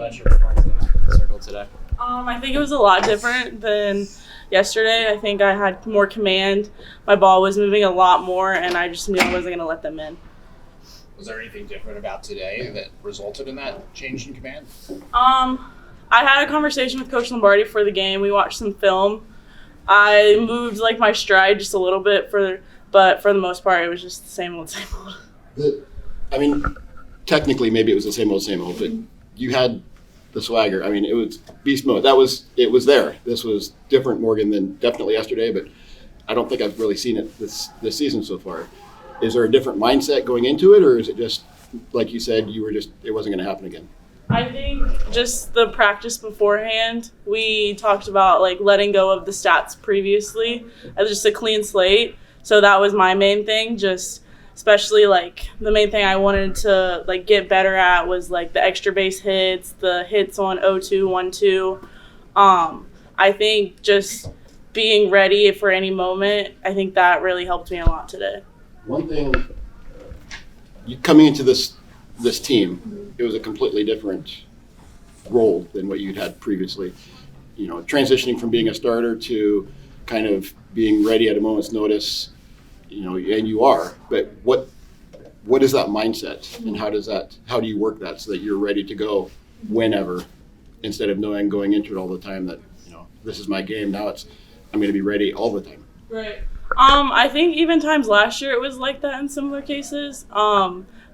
about your performance in the circle today? I think it was a lot different than yesterday. I think I had more command. My ball was moving a lot more, and I just knew I wasn't going to let them in. Was there anything different about today that resulted in that change in command? I had a conversation with Coach Lombardi for the game. We watched some film. I moved my stride just a little bit, but for the most part, it was just the same old, same old. Technically, maybe it was the same old, but you had the swagger. I mean, it was beast mode. It was there. This was different, Morgan, than definitely yesterday, but I don't think I've really seen it this season so far. Is there a different mindset going into it, or is it just, like you said, it wasn't going to happen again? I think just the practice beforehand, we talked about letting go of the stats previously as just a clean slate. So that was my main thing, just especially the main thing I wanted to get better at was the extra base hits, the hits on 0-2, 1-2. I think just being ready for any moment, I think that really helped me a lot today. One thing, coming into this team, it was a completely different role than what you'd had previously. You know, transitioning from being a starter to kind of being ready at a moment's notice, you know, and you are. But what is that mindset, and how do you work that so that you're ready to go whenever, instead of knowing going into it all the time that, you know, this is my game, now I'm going to be ready all the time. Right. I think even times last year it was like that in similar cases.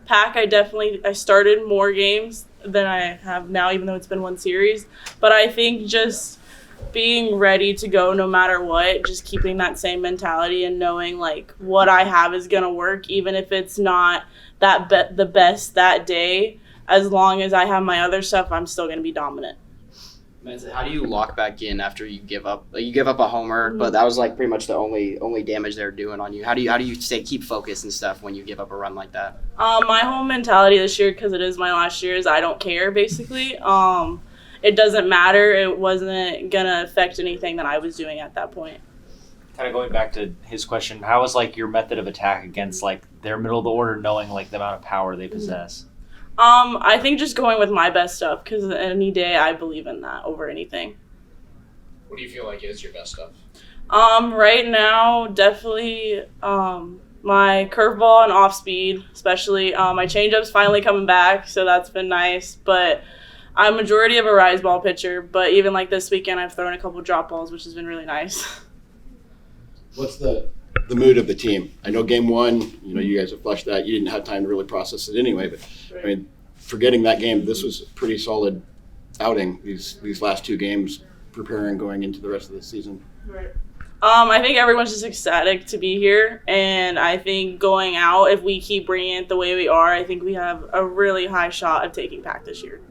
Pack, I started more games than I have now, even though it's been one series. But I think just being ready to go no matter what, just keeping that same mentality and knowing what I have is going to work, even if it's not the best that day. As long as I have my other stuff, I'm still going to be dominant. How do you lock back in after you give up? You give up a homer, but that was pretty much the only damage they're doing on you. How do you keep focused and stuff when you give up a run like that? My whole mentality this year, because it is my last year, is I don't care basically. It doesn't matter. It wasn't gonna affect anything that I was doing at that point. Kind of going back to his question, how was your method of attack against their middle of the order, knowing the amount of power they possess? I think just going with my best stuff, because any day I believe in that over anything. What do you feel like is your best stuff? Right now, definitely my curveball and off speed, especially. My changeup's finally coming back, so that's been nice. But I'm a majority of a rise ball pitcher, but even this weekend, I've thrown a couple drop balls, which has been really nice. What's the mood of the team? I know game one, you know, you guys have flushed that. You didn't have time to really process it anyway, but right. I mean, forgetting that game, this was a pretty solid outing, these last two games, preparing going into the rest of the season. Right. I think everyone's just ecstatic to be here, and I think going out, if we keep bringing it the way we are, I think we have a really high shot of taking Pack this year.